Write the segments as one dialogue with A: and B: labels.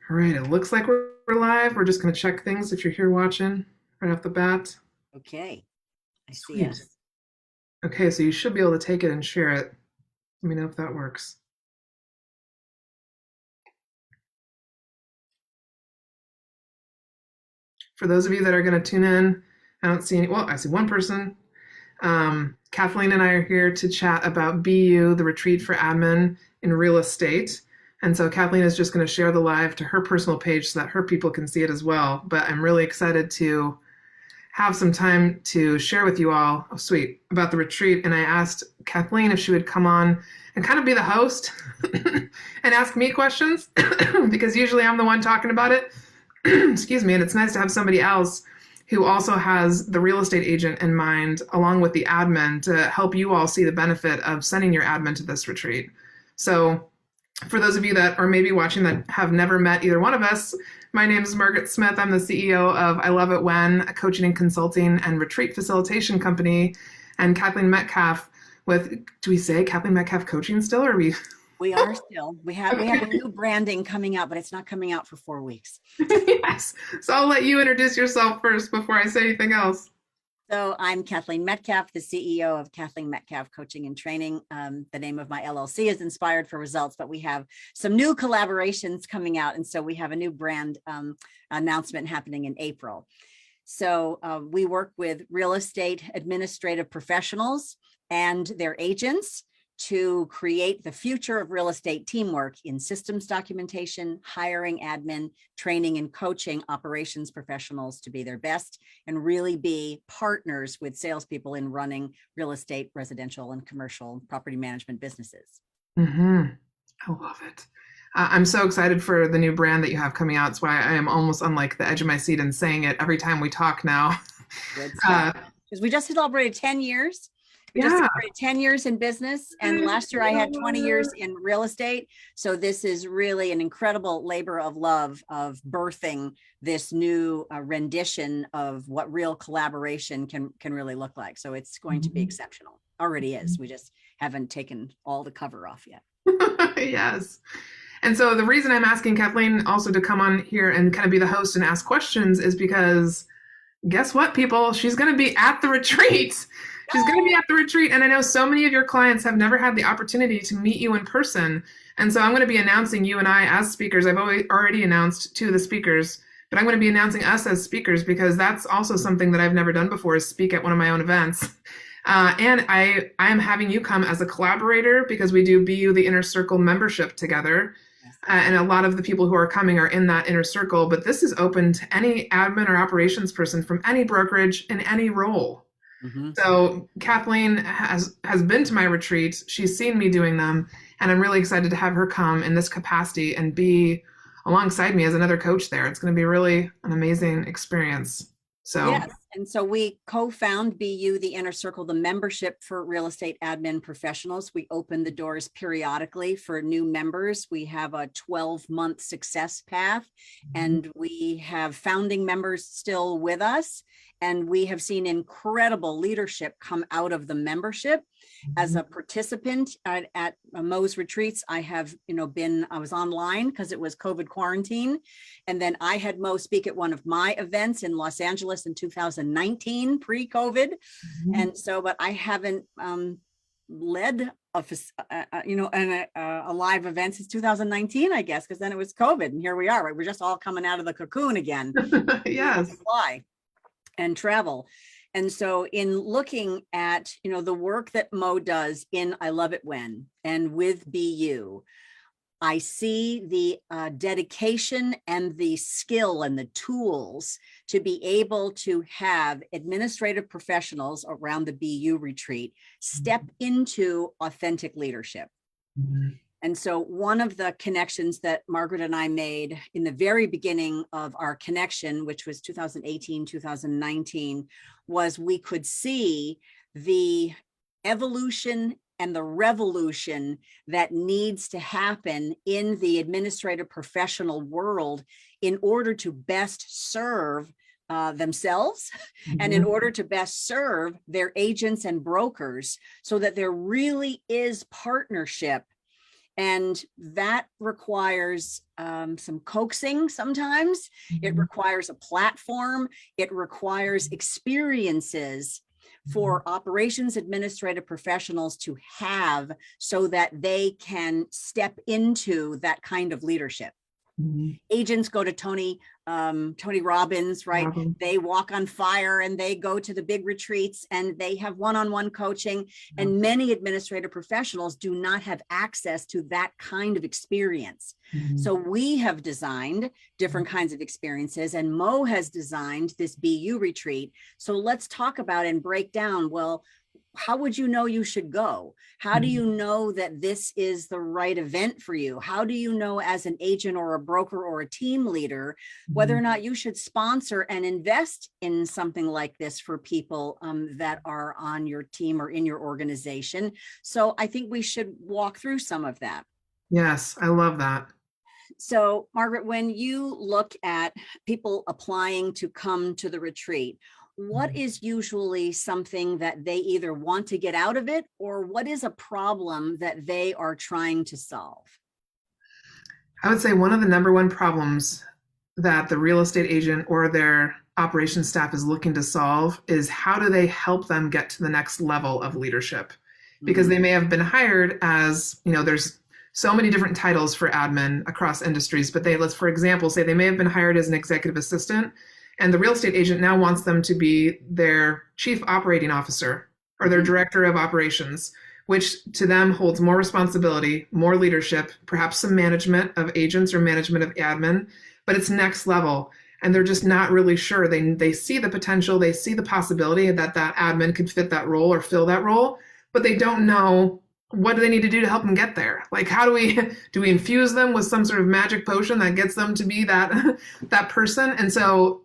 A: All right, it looks like we're live. We're just going to check things if you're here watching right off the bat.
B: Okay, I see
A: Sweet.
B: us.
A: Okay, so you should be able to take it and share it. Let me know if that works. For those of you that are going to tune in, I don't see any, well, I see one person. Kathleen and I are here to chat about BU, the retreat for admin in real estate. And so Kathleen is just going to share the live to her personal page so that her people can see it as well. But I'm really excited to have some time to share with you all, oh sweet, about the retreat. And I asked Kathleen if she would come on and kind of be the host and ask me questions because usually I'm the one talking about it. Excuse me. And it's nice to have somebody else who also has the real estate agent in mind, along with the admin, to help you all see the benefit of sending your admin to this retreat. So for those of you that are maybe watching that have never met either one of us, my name is Margaret Smith. I'm the CEO of I Love It When, a coaching and consulting and retreat facilitation company, and Kathleen Metcalf with, do we say Kathleen Metcalf Coaching still, or are we?
B: We are still. We have a
A: Okay.
B: new branding coming out, but it's not coming out for 4 weeks.
A: Yes. So I'll let you introduce yourself first before I say anything else.
B: So I'm Kathleen Metcalf, the CEO of Kathleen Metcalf Coaching and Training. The name of my LLC is Inspired for Results, but we have some new collaborations coming out. And so we have a new brand announcement happening in April. So we work with real estate administrative professionals and their agents to create the future of real estate teamwork in systems documentation, hiring, admin, training, and coaching operations professionals to be their best and really be partners with salespeople in running real estate, residential, and commercial property management businesses.
A: Mm-hmm. I love it. I'm so excited for the new brand that you have coming out. It's why I am almost on like the edge of my seat and saying it every time we talk now.
B: Good stuff.
A: Uh,
B: Because we just celebrated 10 years. We just
A: yeah.
B: celebrated 10 years in business. And last year I had 20 years in real estate. So this is really an incredible labor of love of birthing this new rendition of what real collaboration can really look like. So it's going to be exceptional. Already is. We just haven't taken all the cover off yet.
A: Yes. And so the reason I'm asking Kathleen also to come on here and kind of be the host and ask questions is because guess what, people? She's going to be at the retreat. She's going to be at the retreat. And I know so many of your clients have never had the opportunity to meet you in person. And so I'm going to be announcing you and I as speakers. I've already announced two of the speakers, but I'm going to be announcing us as speakers because that's also something that I've never done before is speak at one of my own events. And I am having you come as a collaborator because we do BU the Inner Circle membership together. And a lot of the people who are coming are in that inner circle, but this is open to any admin or operations person from any brokerage in any role.
B: Mm-hmm.
A: So Kathleen has been to my retreats. She's seen me doing them, and I'm really excited to have her come in this capacity and be alongside me as another coach there. It's going to be really an amazing experience. So
B: Yes. And so we co-found BU, the Inner Circle, the membership for real estate admin professionals. We open the doors periodically for new members. We have a 12-month success path, and we have founding members still with us. And we have seen incredible leadership come out of the membership. As a participant at Mo's retreats, I have, I was online because it was COVID quarantine. And then I had Mo speak at one of my events in Los Angeles in 2019, pre-COVID. And so, but I haven't led a live event since 2019, I guess, because then it was COVID and here we are, right? We're just all coming out of the cocoon again.
A: yes.
B: Fly and travel. And so in looking at, the work that Mo does in I Love It When and with BU, I see the dedication and the skill and the tools to be able to have administrative professionals around the BU retreat step into authentic leadership. And so one of the connections that Margaret and I made in the very beginning of our connection, which was 2018, 2019, was we could see the evolution and the revolution that needs to happen in the administrative professional world in order to best serve themselves and in order to best serve their agents and brokers so that there really is partnership And that requires some coaxing sometimes. It requires a platform. It requires experiences for operations administrative professionals to have so that they can step into that kind of leadership. Agents go to Tony Robbins, right? They walk on fire and they go to the big retreats and they have one-on-one coaching. And many administrative professionals do not have access to that kind of experience. So we have designed different kinds of experiences, and Mo has designed this BU retreat. So let's talk about and break down, well, how would you know you should go? How do you know that this is the right event for you? How do you know as an agent or a broker or a team leader, whether or not you should sponsor and invest in something like this for people that are on your team or in your organization? So I think we should walk through some of that.
A: Yes, I love that.
B: So Margaret, when you look at people applying to come to the retreat, what is usually something that they either want to get out of it, or what is a problem that they are trying to solve?
A: I would say one of the number one problems that the real estate agent or their operations staff is looking to solve is how do they help them get to the next level of leadership? Because they may have been hired as, there's so many different titles for admin across industries, but let's, for example, say they may have been hired as an executive assistant, and the real estate agent now wants them to be their chief operating officer or their director of operations, which to them holds more responsibility, more leadership, perhaps some management of agents or management of admin, but it's next level. And they're just not really sure. They see the potential, they see the possibility that admin could fit that role or fill that role, but they don't know what do they need to do to help them get there. Like, how do we infuse them with some sort of magic potion that gets them to be that person? And so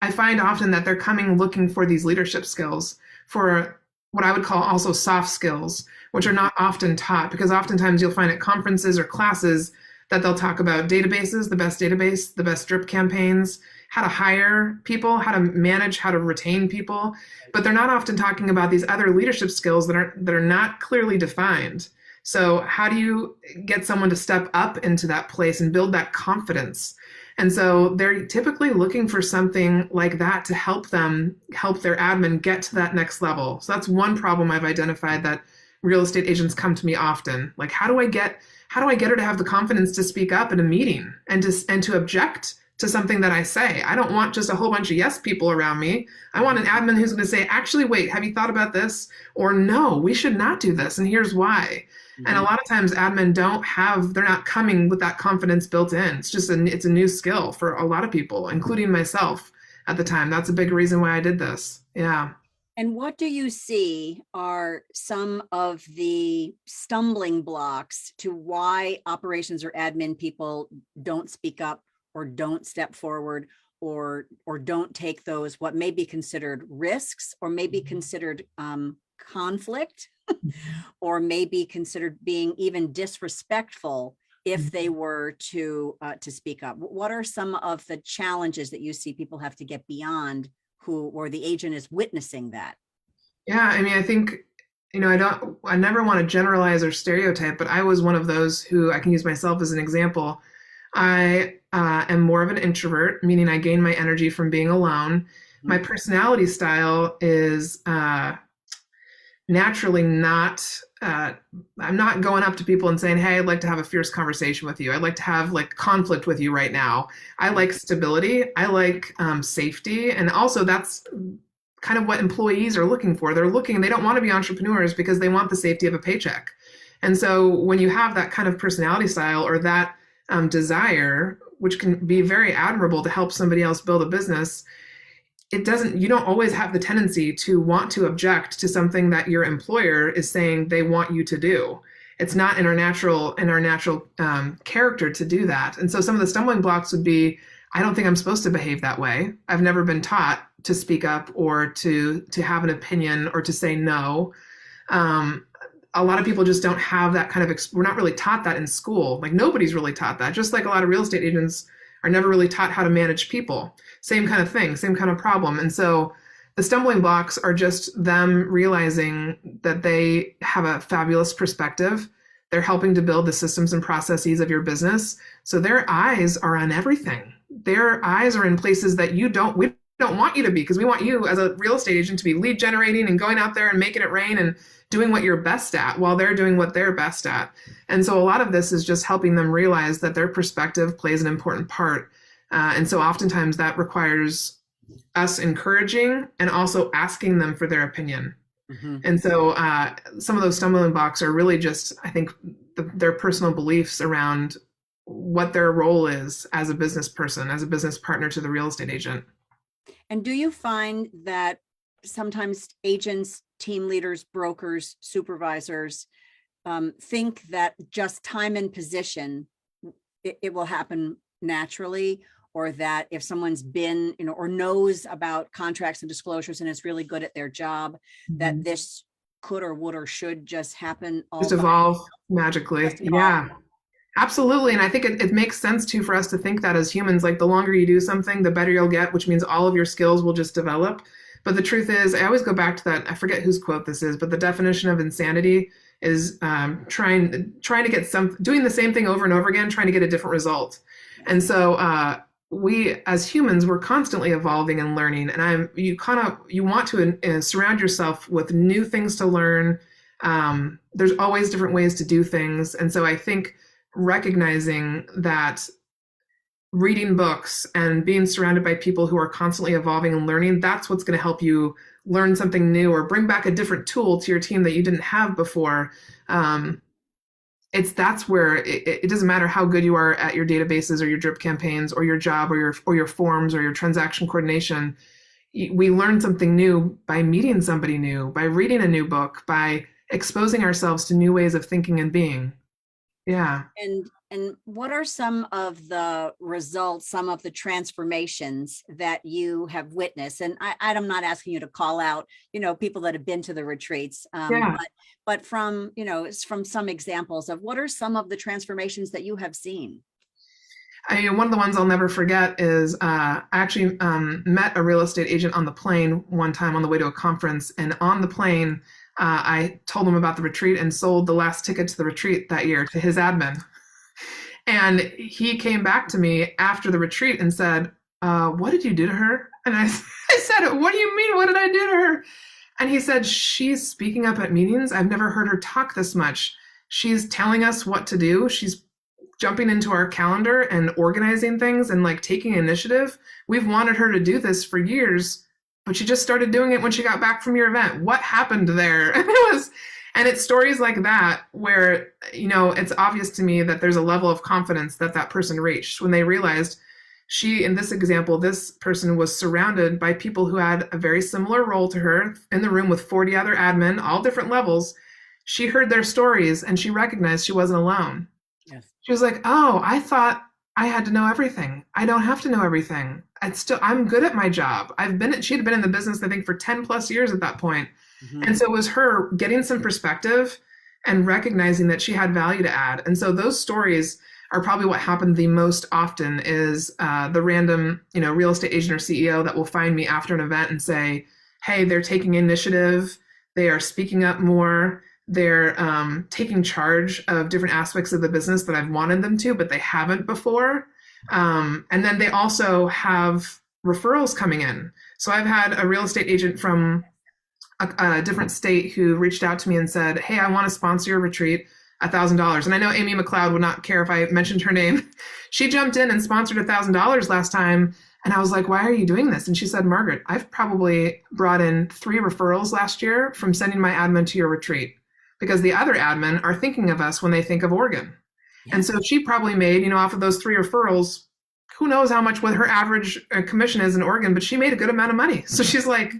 A: I find often that they're coming looking for these leadership skills, for what I would call also soft skills, which are not often taught, because oftentimes you'll find at conferences or classes that they'll talk about databases, the best database, the best drip campaigns, how to hire people, how to manage, how to retain people, but they're not often talking about these other leadership skills that are not clearly defined. So how do you get someone to step up into that place and build that confidence? And so they're typically looking for something like that to help them help their admin get to that next level. So that's one problem I've identified that real estate agents come to me often. Like, how do I get her to have the confidence to speak up in a meeting and to object to something that I say? I don't want just a whole bunch of yes people around me. I want an admin who's going to say, actually, wait, have you thought about this? Or no, we should not do this, and here's why. And a lot of times admin they're not coming with that confidence built in. It's just it's a new skill for a lot of people, including myself at the time. That's a big reason why I did this. Yeah.
B: And what do you see are some of the stumbling blocks to why operations or admin people don't speak up or don't step forward or don't take those, what may be considered risks or may be considered conflict or may be considered being even disrespectful if they were to speak up? What are some of the challenges that you see people have to get beyond or the agent is witnessing that?
A: Yeah, I mean, I think, I never want to generalize or stereotype, but I was one of those who, I can use myself as an example. I am more of an introvert, meaning I gain my energy from being alone. My personality style is naturally not, I'm not going up to people and saying, hey, I'd like to have a fierce conversation with you. I'd like to have conflict with you right now. I like stability. I like safety. And also that's kind of what employees are looking for. They don't want to be entrepreneurs because they want the safety of a paycheck. And so when you have that kind of personality style or that desire, which can be very admirable to help somebody else build a business, you don't always have the tendency to want to object to something that your employer is saying they want you to do. It's not in our natural character to do that. And so some of the stumbling blocks would be, I don't think I'm supposed to behave that way. I've never been taught to speak up or to have an opinion or to say no. A lot of people just don't have that kind of, we're not really taught that in school. Like, nobody's really taught that. Just like a lot of real estate agents are never really taught how to manage people. Same kind of thing, same kind of problem. And so the stumbling blocks are just them realizing that they have a fabulous perspective, They're helping to build the systems and processes of your business. So their eyes are on everything. Their eyes are in places that we don't want you to be, because we want you as a real estate agent to be lead generating and going out there and making it rain and doing what you're best at while they're doing what they're best at. And so a lot of this is just helping them realize that their perspective plays an important part. And so oftentimes that requires us encouraging and also asking them for their opinion. Mm-hmm. And so some of those stumbling blocks are really just, I think, their personal beliefs around what their role is as a business person, as a business partner to the real estate agent.
B: And do you find that sometimes agents, team leaders, brokers, supervisors think that just time and position, it will happen naturally, or that if someone's been, or knows about contracts and disclosures and is really good at their job, mm-hmm. that this could or would or should just happen all
A: just evolve magically? Just evolve. Yeah, absolutely. And I think it makes sense too for us to think that as humans, like the longer you do something, the better you'll get, which means all of your skills will just develop. But the truth is, I always go back to that, I forget whose quote this is, but the definition of insanity is trying to get doing the same thing over and over again, trying to get a different result. And so we as humans, we're constantly evolving and learning. And you want to surround yourself with new things to learn. There's always different ways to do things. And so I think recognizing that reading books and being surrounded by people who are constantly evolving and learning, that's what's going to help you learn something new or bring back a different tool to your team that you didn't have before. That's where it doesn't matter how good you are at your databases or your drip campaigns or your job or your forms or your transaction coordination. We learn something new by meeting somebody new, by reading a new book, by exposing ourselves to new ways of thinking and being. Yeah.
B: And what are some of the results, some of the transformations that you have witnessed? And I'm not asking you to call out, people that have been to the retreats, but from some examples of what are some of the transformations that you have seen?
A: One of the ones I'll never forget is I actually met a real estate agent on the plane one time on the way to a conference. And on the plane, I told him about the retreat and sold the last ticket to the retreat that year to his admin. And he came back to me after the retreat and said, what did you do to her? And I said, what do you mean? What did I do to her? And he said, she's speaking up at meetings. I've never heard her talk this much. She's telling us what to do. She's jumping into our calendar and organizing things and taking initiative. We've wanted her to do this for years, but she just started doing it when she got back from your event. What happened there? And it's stories like that where, it's obvious to me that there's a level of confidence that person reached when they realized in this example, this person was surrounded by people who had a very similar role to her in the room with 40 other admin, all different levels. She heard their stories and she recognized she wasn't alone. Yes. She was like, oh, I thought I had to know everything. I don't have to know everything. I'm good at my job. She had been in the business, I think, for 10 plus years at that point. Mm-hmm. And so it was her getting some perspective and recognizing that she had value to add. And so those stories are probably what happened the most often is the random, real estate agent or CEO that will find me after an event and say, hey, they're taking initiative. They are speaking up more. They're taking charge of different aspects of the business that I've wanted them to, but they haven't before. And then they also have referrals coming in. So I've had a real estate agent from a different state who reached out to me and said, hey, I want to sponsor your retreat, $1,000. And I know Amy McLeod would not care if I mentioned her name. She jumped in and sponsored $1,000 last time. And I was like, why are you doing this? And she said, Margaret, I've probably brought in 3 referrals last year from sending my admin to your retreat because the other admin are thinking of us when they think of Oregon. Yeah. And so she probably made, off of those 3 referrals, who knows how much what her average commission is in Oregon, but she made a good amount of money. So she's like,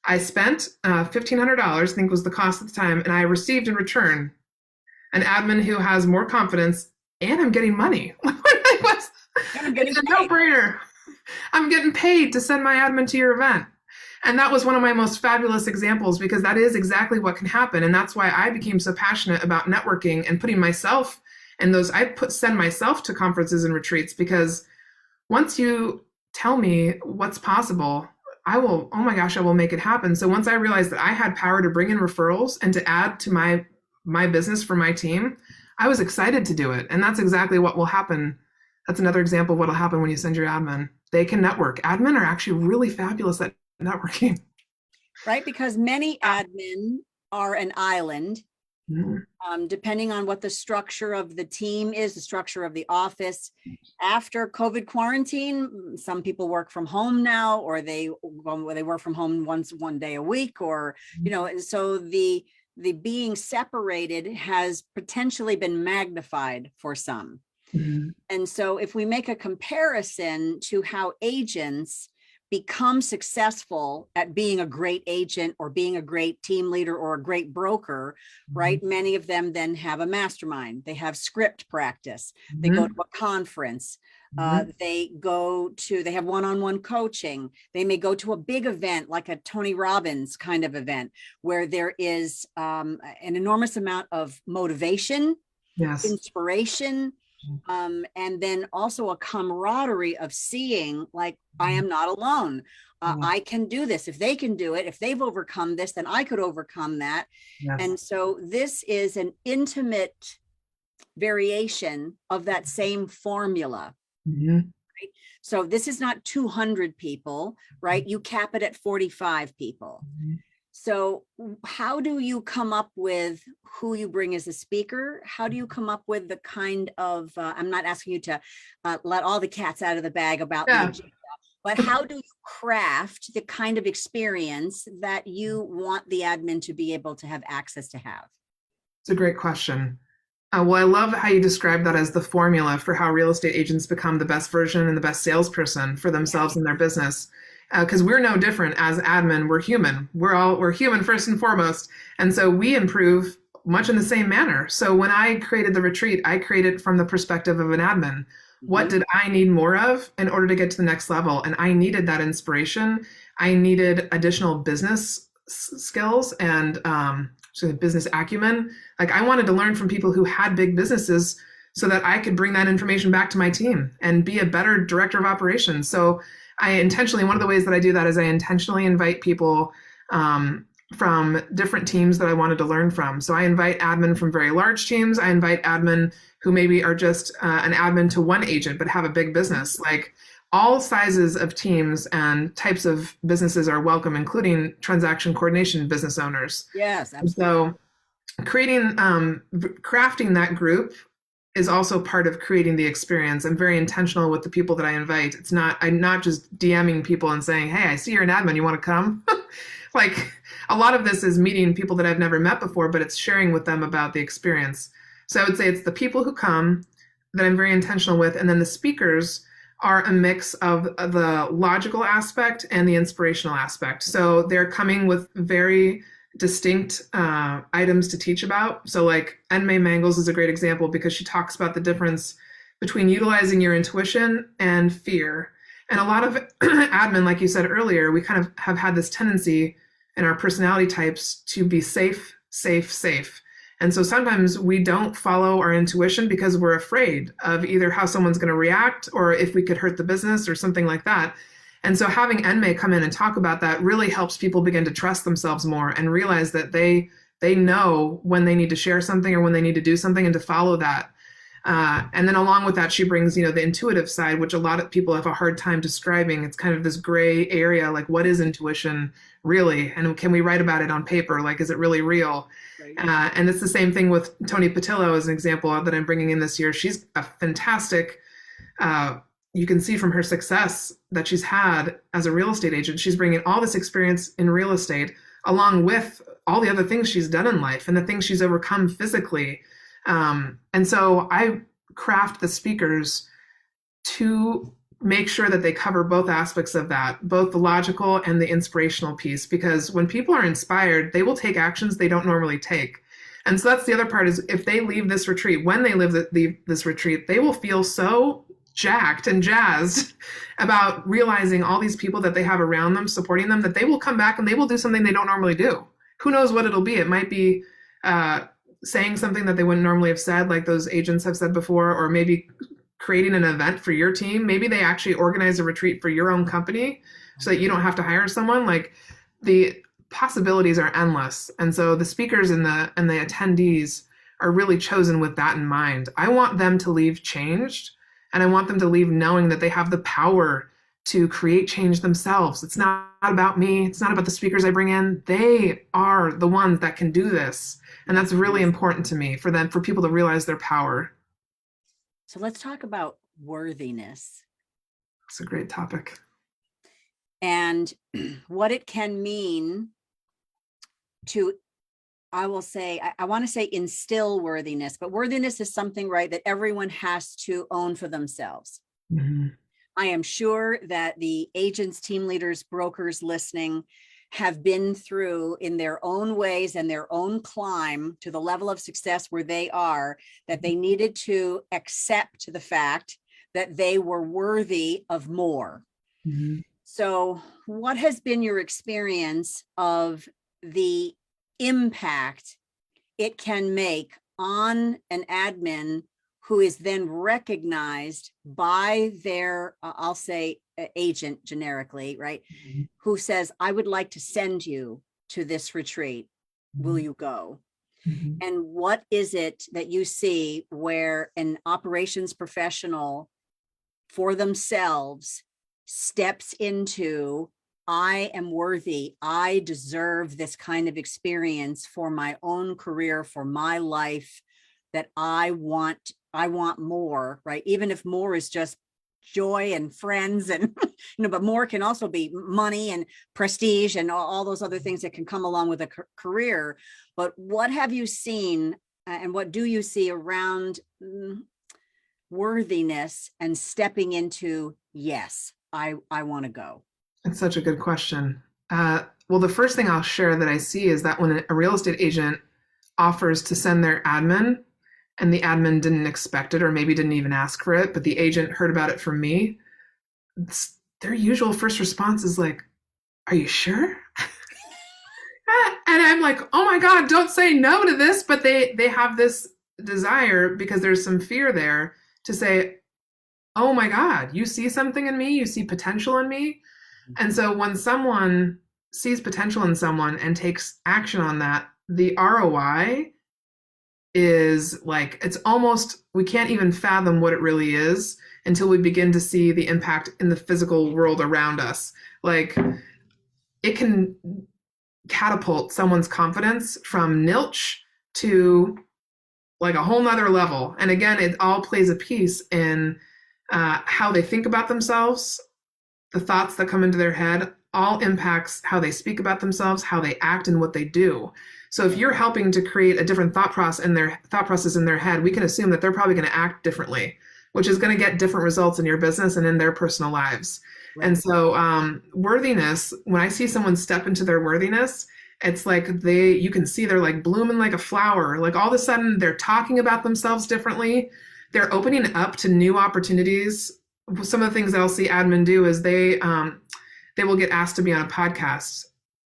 A: I spent $1,500, I think was the cost at the time, and I received in return an admin who has more confidence, and I'm getting money. It's a no-brainer. I'm getting paid to send my admin to your event. And that was one of my most fabulous examples because that is exactly what can happen. And that's why I became so passionate about networking and putting myself in those. Send myself to conferences and retreats because once you tell me what's possible, I will make it happen. So once I realized that I had power to bring in referrals and to add to my business for my team, I was excited to do it. And that's exactly what will happen. That's another example of what will happen when you send your admin. They can network. Admin are actually really fabulous at networking.
B: Right? Because many admin are an island,
A: Mhm.
B: depending on what the structure of the team is, the structure of the office. After COVID quarantine, some people work from home now, or they work from home one day a week, or, and so the being separated has potentially been magnified for some.
A: Mhm.
B: And so if we make a comparison to how agents become successful at being a great agent or being a great team leader or a great broker, right? Many of them then have a mastermind. They have script practice. They go to a conference. They have one-on-one coaching. They may go to a big event like a Tony Robbins kind of event where there is an enormous amount of motivation,
A: Yes.
B: inspiration, and then also a camaraderie of seeing, like, I am not alone. I can do this. If they can do it, if they've overcome this, then I could overcome that.
A: Yes.
B: And so this is an intimate variation of that same formula.
A: Mhm.
B: Right? So this is not 200 people, right? You cap it at 45 people. So how do you come up with who you bring as a speaker? How do you come up with the kind of, I'm not asking you to let all the cats out of the bag about the agenda, but how do you craft the kind of experience that you want the admin to be able to have access to have?
A: It's a great question. Well, I love how you describe that as the formula for how real estate agents become the best version and the best salesperson for themselves and their business. Because we're no different as admin. We're human. We're human first and foremost, and so we improve much in the same manner. So when I created the retreat, I created from the perspective of an admin. What did I need more of in order to get to the next level? And I needed that inspiration. I needed additional business skills and business acumen. Like I wanted to learn from people who had big businesses so that I could bring that information back to my team and be a better director of operations. So one of the ways that I do that is I intentionally invite people from different teams that I wanted to learn from. So I invite admin from very large teams. I invite admin who maybe are just an admin to one agent, but have a big business. Like all sizes of teams and types of businesses are welcome, including transaction coordination business owners.
B: Yes, absolutely.
A: So crafting that group is also part of creating the experience. I'm very intentional with the people that I invite. I'm not just DMing people and saying, hey, I see you're an admin, you want to come? Like a lot of this is meeting people that I've never met before, but it's sharing with them about the experience. So I would say it's the people who come that I'm very intentional with. And then the speakers are a mix of the logical aspect and the inspirational aspect. So they're coming with very distinct items to teach about. So like Enmei Mangles is a great example because she talks about the difference between utilizing your intuition and fear. And a lot of admin, like you said earlier, we kind of have had this tendency in our personality types to be safe, safe, safe. And so sometimes we don't follow our intuition because we're afraid of either how someone's going to react or if we could hurt the business or something like that. And so having Enmei come in and talk about that really helps people begin to trust themselves more and realize that they know when they need to share something or when they need to do something and to follow that. And then along with that, she brings, the intuitive side, which a lot of people have a hard time describing. It's kind of this gray area, like what is intuition really? And can we write about it on paper? Like, is it really real? Right. And it's the same thing with Tony Patillo as an example that I'm bringing in this year. She's a fantastic, you can see from her success that she's had as a real estate agent. She's bringing all this experience in real estate along with all the other things she's done in life and the things she's overcome physically. And so I craft the speakers to make sure that they cover both aspects of that, both the logical and the inspirational piece, because when people are inspired, they will take actions they don't normally take. And so that's the other part is if they leave this retreat, when they leave this retreat, they will feel so jacked and jazzed about realizing all these people that they have around them, supporting them, that they will come back and they will do something they don't normally do. Who knows what it'll be? It might be saying something that they wouldn't normally have said, like those agents have said before, or maybe creating an event for your team. Maybe they actually organize a retreat for your own company so that you don't have to hire someone. Like the possibilities are endless. And so the speakers and the attendees are really chosen with that in mind. I want them to leave changed, and I want them to leave knowing that they have the power to create change themselves. It's not about me. It's not about the speakers I bring in. They are the ones that can do this. And that's really important to me, for them, for people to realize their power.
B: So let's talk about worthiness.
A: It's a great topic.
B: And what it can mean to, I will say, I want to say instill worthiness, but worthiness is something, right, that everyone has to own for themselves.
A: Mm-hmm.
B: I am sure that the agents, team leaders, brokers listening have been through, in their own ways and their own climb to the level of success where they are, that they needed to accept the fact that they were worthy of more.
A: Mm-hmm.
B: So what has been your experience of the impact it can make on an admin who is then recognized by their, I'll say, agent generically, right?
A: Mm-hmm.
B: Who says, I would like to send you to this retreat.
A: Mm-hmm.
B: Will you go?
A: Mm-hmm.
B: And what is it that you see where an operations professional for themselves steps into, I am worthy, I deserve this kind of experience for my own career, for my life, that I want more, right? Even if more is just joy and friends and, but more can also be money and prestige and all those other things that can come along with a career. But what have you seen and what do you see around worthiness and stepping into, yes, I want to go?
A: That's such a good question. Well, the first thing I'll share that I see is that when a real estate agent offers to send their admin, and the admin didn't expect it or maybe didn't even ask for it, but the agent heard about it from me, their usual first response is like, are you sure? And I'm like, oh my God, don't say no to this. But they have this desire, because there's some fear there, to say, oh my God, you see something in me, you see potential in me. And so when someone sees potential in someone and takes action on that, the ROI is like, it's almost, we can't even fathom what it really is until we begin to see the impact in the physical world around us. Like, it can catapult someone's confidence from nilch to like a whole nother level. And again, it all plays a piece in how they think about themselves. The thoughts that come into their head all impacts how they speak about themselves, how they act, and what they do. So if you're helping to create a different thought process in their head, we can assume that they're probably going to act differently, which is going to get different results in your business and in their personal lives. Right. And so worthiness, when I see someone step into their worthiness, it's like you can see they're like blooming like a flower. Like all of a sudden they're talking about themselves differently. They're opening up to new opportunities. Some of the things that I'll see admin do is they will get asked to be on a podcast,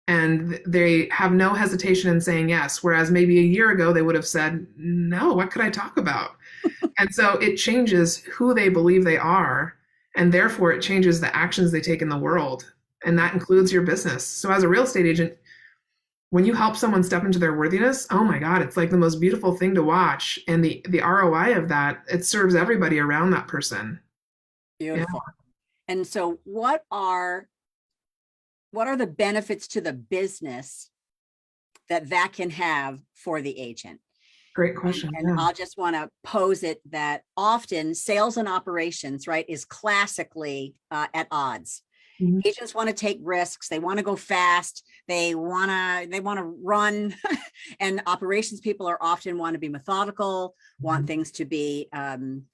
A: and they have no hesitation in saying yes. Whereas maybe a year ago, they would have said, no, what could I talk about? And so it changes who they believe they are. And therefore it changes the actions they take in the world. And that includes your business. So as a real estate agent, when you help someone step into their worthiness, oh my God, it's like the most beautiful thing to watch. And the ROI of that, it serves everybody around that person.
B: Beautiful. Yeah. And so what are the benefits to the business that can have for the agent?
A: Great question.
B: And I'll just want to pose it that often sales and operations, right, is classically at odds. Mm-hmm. Agents want to take risks. They want to go fast. They want to run. And operations people are often want to be methodical, want things to be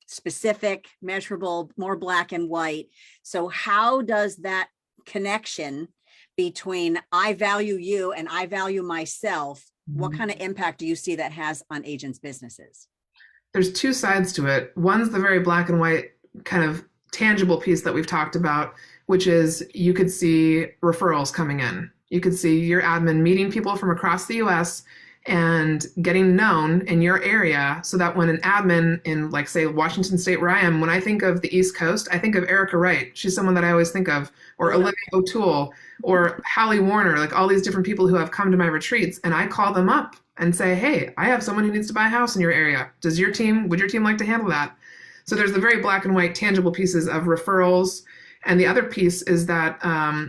B: specific, measurable, more black and white. So how does that connection between I value you and I value myself, what kind of impact do you see that has on agents' businesses?
A: There's two sides to it. One's the very black and white kind of tangible piece that we've talked about, which is you could see referrals coming in. You could see your admin meeting people from across the US and getting known in your area, so that when an admin in, like, say, Washington State, where I am, when I think of the East Coast, I think of Erica Wright. She's someone that I always think of, or Olivia O'Toole, or Hallie Warner, like all these different people who have come to my retreats, and I call them up and say, hey, I have someone who needs to buy a house in your area. Would your team like to handle that? So there's the very black and white tangible pieces of referrals. And the other piece is that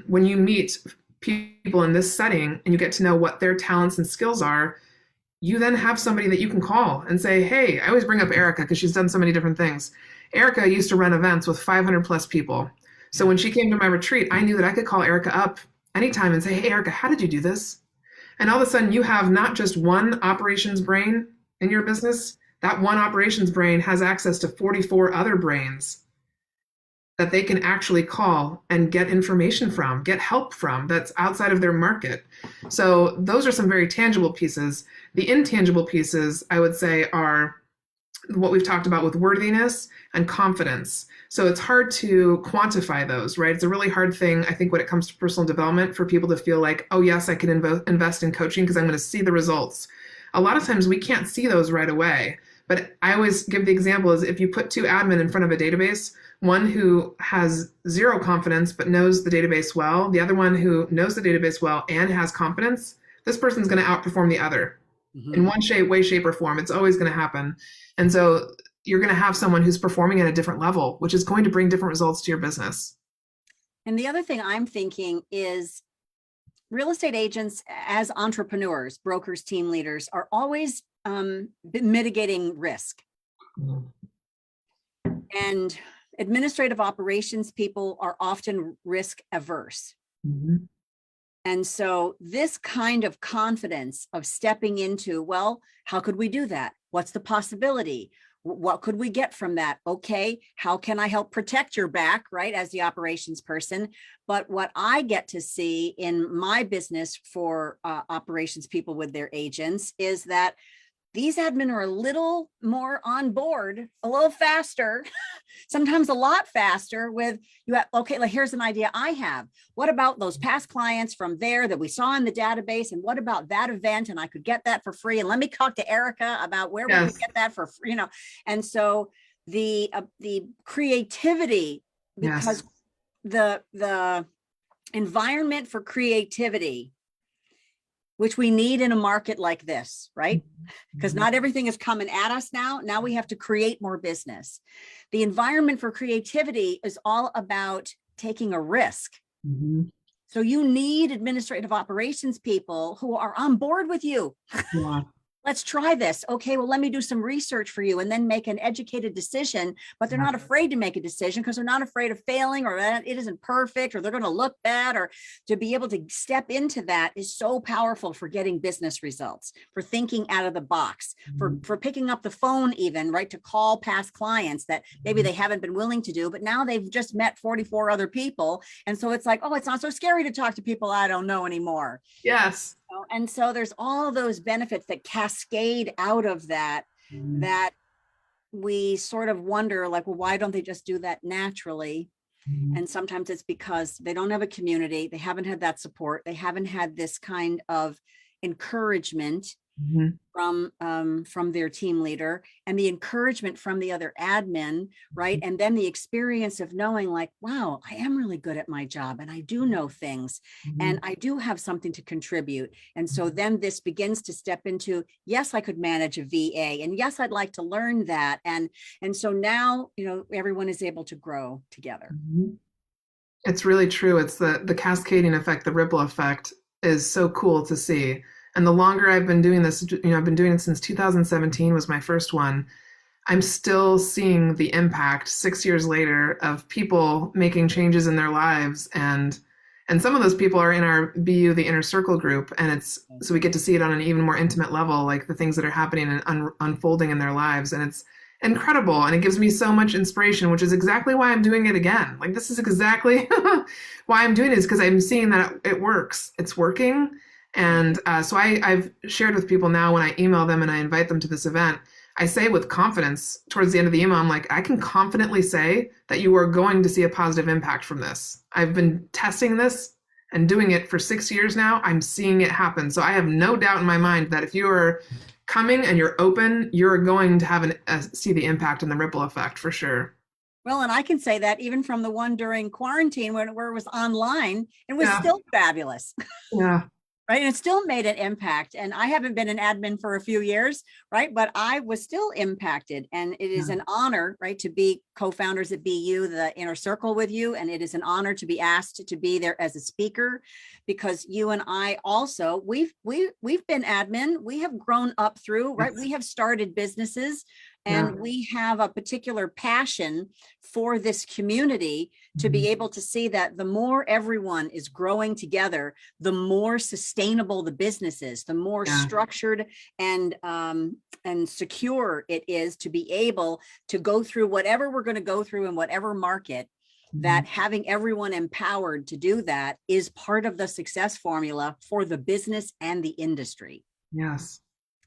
A: when you meet people in this setting and you get to know what their talents and skills are, you then have somebody that you can call and say, hey, I always bring up Erica because she's done so many different things. Erica used to run events with 500 plus people. So when she came to my retreat, I knew that I could call Erica up anytime and say, hey, Erica, how did you do this? And all of a sudden, you have not just one operations brain in your business, that one operations brain has access to 44 other brains that they can actually call and get information from, get help from that's outside of their market. So those are some very tangible pieces. The intangible pieces, I would say, are what we've talked about with worthiness and confidence. So it's hard to quantify those, right? It's a really hard thing, I think, when it comes to personal development for people to feel like, oh, yes, I can invest in coaching because I'm going to see the results. A lot of times we can't see those right away. But I always give the example is if you put two admin in front of a database, one who has zero confidence but knows the database well, the other one who knows the database well and has confidence, this person's going to outperform the other. Mm-hmm. In one way, shape, or form. It's always going to happen. And so you're going to have someone who's performing at a different level, which is going to bring different results to your business.
B: And the other thing I'm thinking is real estate agents as entrepreneurs, brokers, team leaders are always mitigating risk. Mm-hmm. And administrative operations people are often risk averse. Mm-hmm. And so this kind of confidence of stepping into, well, how could we do that? What's the possibility? What could we get from that? Okay, how can I help protect your back, right, as the operations person? But what I get to see in my business for operations people with their agents is that these admin are a little more on board, a little faster, sometimes a lot faster with you. Okay, like here's an idea I have. What about those past clients from there that we saw in the database? And what about that event? And I could get that for free. And let me talk to Erica about where we could get that for free, you know. And so the creativity, because the environment for creativity, which we need in a market like this, right? Because not everything is coming at us now. Now we have to create more business. The environment for creativity is all about taking a risk. Mm-hmm. So you need administrative operations people who are on board with you. Yeah. Let's try this. Okay, well, let me do some research for you and then make an educated decision, but they're not afraid to make a decision because they're not afraid of failing or it isn't perfect or they're going to look bad, or to be able to step into that is so powerful for getting business results, for thinking out of the box, for picking up the phone even, right, to call past clients that maybe they haven't been willing to do, but now they've just met 44 other people. And so it's like, oh, it's not so scary to talk to people I don't know anymore.
A: Yes.
B: And so there's all those benefits that cascade out of that, that we sort of wonder, like, well, why don't they just do that naturally? And sometimes it's because they don't have a community. They haven't had that support. They haven't had this kind of encouragement from their team leader, and the encouragement from the other admin, right? And then the experience of knowing, like, wow, I am really good at my job and I do know things and I do have something to contribute. And so then this begins to step into, yes, I could manage a VA, and yes, I'd like to learn that. And so now, you know, everyone is able to grow together.
A: It's really true. It's the cascading effect, the ripple effect is so cool to see. And the longer I've been doing this, you know, I've been doing it since 2017 was my first one. I'm still seeing the impact 6 years later of people making changes in their lives. And some of those people are in our BU, the inner circle group. And so we get to see it on an even more intimate level, like the things that are happening and unfolding in their lives. And it's incredible. And it gives me so much inspiration, which is exactly why I'm doing it again. Like, this is exactly why I'm doing it, is because I'm seeing that it works. It's working. And so I've shared with people now when I email them and I invite them to this event, I say with confidence towards the end of the email, I'm like, I can confidently say that you are going to see a positive impact from this. I've been testing this and doing it for 6 years now. I'm seeing it happen. So I have no doubt in my mind that if you are coming and you're open, you're going to have see the impact and the ripple effect for sure.
B: Well, and I can say that even from the one during quarantine where it was online, it was still fabulous.
A: Yeah.
B: right? And it still made an impact. And I haven't been an admin for a few years, right? But I was still impacted. And it is an honor, right, to be co-founders at BU, the inner circle with you. And it is an honor to be asked to be there as a speaker, because you and I also, we've been admin. We have grown up through, right? We have started businesses. And we have a particular passion for this community to be able to see that the more everyone is growing together, the more sustainable the business is, the more structured and secure it is to be able to go through whatever we're going to go through in whatever market. That having everyone empowered to do that is part of the success formula for the business and the industry.
A: Yes.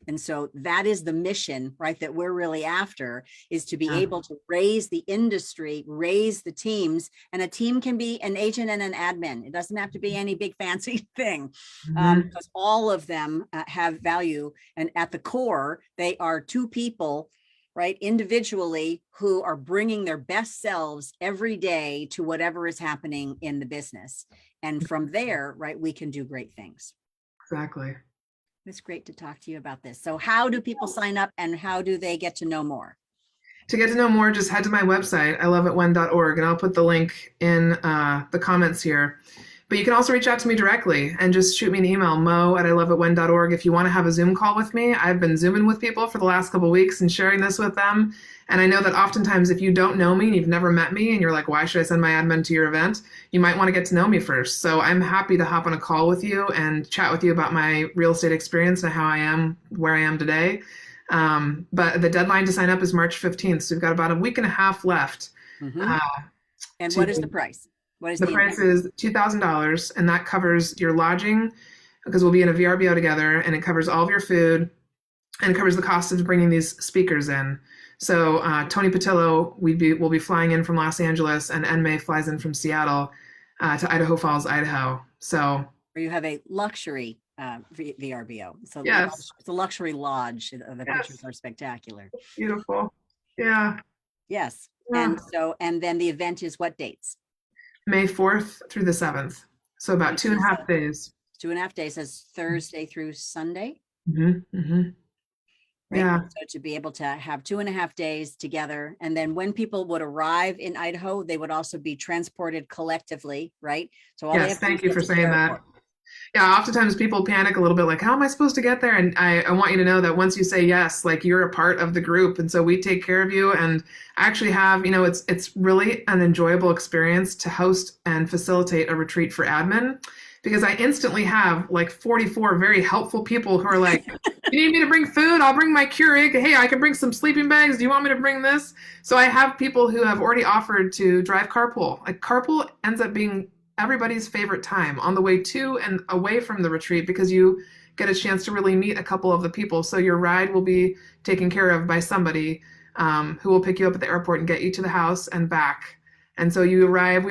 B: And so that is the mission, right, that we're really after, is to be able to raise the industry, raise the teams. And a team can be an agent and an admin. It doesn't have to be any big fancy thing, because all of them have value. And at the core, they are two people, right, individually, who are bringing their best selves every day to whatever is happening in the business. And from there, right, we can do great things.
A: Exactly.
B: It's great to talk to you about this. So how do people sign up and how do they get to know more?
A: To get to know more, just head to my website, iloveitwhen.org, and I'll put the link in the comments here. But you can also reach out to me directly and just shoot me an email, mo@iloveitwhen.org. If you want to have a Zoom call with me, I've been Zooming with people for the last couple of weeks and sharing this with them. And I know that oftentimes if you don't know me and you've never met me and you're like, why should I send my admin to your event? You might want to get to know me first. So I'm happy to hop on a call with you and chat with you about my real estate experience and how I am where I am today. But the deadline to sign up is March 15th. So we've got about a week and a half left.
B: And what is the price? What is
A: the price is $2,000, and that covers your lodging, because we'll be in a VRBO together, and it covers all of your food, and it covers the cost of bringing these speakers in. So Tony Patillo will be flying in from Los Angeles, and Enmei flies in from Seattle to Idaho Falls, Idaho. So
B: you have a luxury VRBO. So
A: yes,
B: it's a luxury lodge. The pictures are spectacular.
A: Beautiful. Yeah.
B: Yes. Yeah. And then the event is what dates?
A: May 4th through the 7th. So about 2.5 days.
B: 2.5 days, as Thursday through Sunday.
A: Right? Yeah.
B: So to be able to have 2.5 days together. And then when people would arrive in Idaho, they would also be transported collectively, right? So
A: yes, thank you for saying that. Yeah, oftentimes people panic a little bit, like, how am I supposed to get there? And I want you to know that once you say yes, like, you're a part of the group. And so we take care of you. And I actually have, it's really an enjoyable experience to host and facilitate a retreat for admin, because I instantly have like 44 very helpful people who are like, you need me to bring food? I'll bring my Keurig. Hey, I can bring some sleeping bags. Do you want me to bring this? So I have people who have already offered to drive carpool. Like, carpool ends up being everybody's favorite time on the way to and away from the retreat, because you get a chance to really meet a couple of the people. So your ride will be taken care of by somebody who will pick you up at the airport and get you to the house and back. And so you arrive,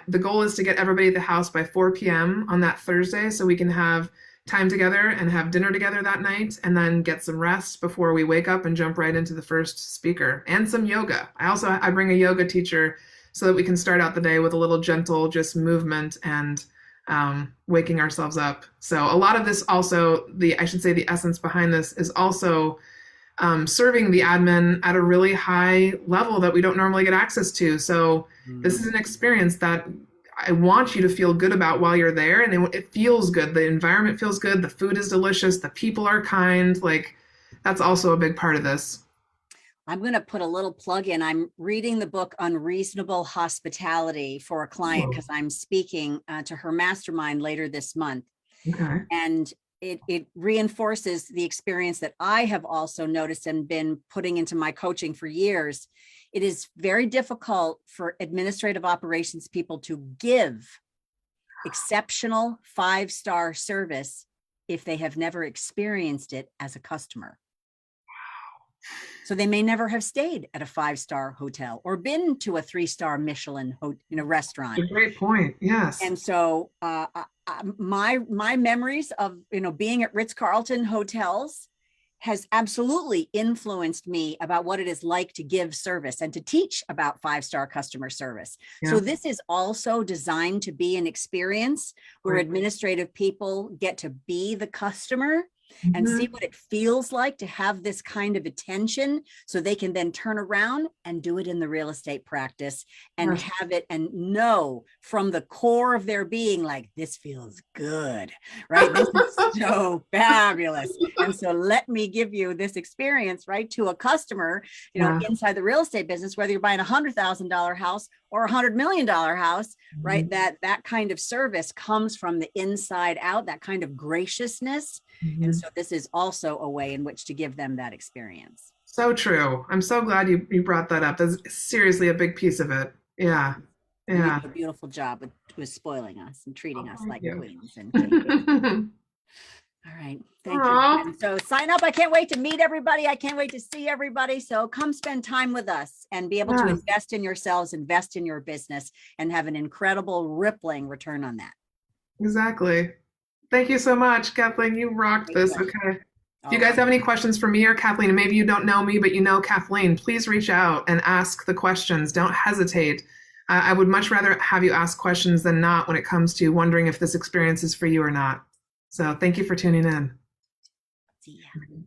A: the goal is to get everybody at the house by 4 p.m. on that Thursday, so we can have time together and have dinner together that night, and then get some rest before we wake up and jump right into the first speaker, and some yoga. I bring a yoga teacher so that we can start out the day with a little gentle just movement and waking ourselves up. So a lot of this also, the essence behind this is also serving the admin at a really high level that we don't normally get access to. So this is an experience that I want you to feel good about while you're there. And it feels good. The environment feels good. The food is delicious. The people are kind. Like, that's also a big part of this.
B: I'm going to put a little plug in. I'm reading the book Unreasonable Hospitality for a client, because I'm speaking to her mastermind later this month.
A: Okay.
B: And it reinforces the experience that I have also noticed and been putting into my coaching for years. It is very difficult for administrative operations people to give exceptional 5-star service if they have never experienced it as a customer. So they may never have stayed at a 5-star hotel or been to a 3-star Michelin restaurant.
A: That's a great point. Yes.
B: And so my memories of being at Ritz-Carlton hotels has absolutely influenced me about what it is like to give service and to teach about 5-star customer service.
A: Yeah.
B: So this is also designed to be an experience where
A: Right.
B: administrative people get to be the customer and see what it feels like to have this kind of attention, so they can then turn around and do it in the real estate practice and
A: Yes.
B: have it and know from the core of their being, like, this feels good, right? This is so fabulous. And so let me give you this experience, right, to a customer,
A: Yeah.
B: inside the real estate business, whether you're buying $100,000 house or $100 million house, right? That kind of service comes from the inside out, that kind of graciousness. And so this is also a way in which to give them that experience.
A: So true. I'm so glad you brought that up. That's seriously a big piece of it. Yeah.
B: And you
A: Yeah.
B: do a beautiful job with spoiling us and treating us like
A: you.
B: queens and kings. All right. Thank
A: Aw.
B: you. And so sign up. I can't wait to meet everybody. I can't wait to see everybody. So come spend time with us and be able to
A: Yes.
B: invest in yourselves, invest in your business, and have an incredible rippling return on that.
A: Exactly. Thank you so much, Kathleen. You rocked
B: Great
A: this.
B: question.
A: Okay. If you
B: All
A: guys
B: right.
A: have any questions for me or Kathleen, and maybe you don't know me, but you know Kathleen, please reach out and ask the questions. Don't hesitate. I would much rather have you ask questions than not when it comes to wondering if this experience is for you or not. So thank you for tuning in.
B: See ya.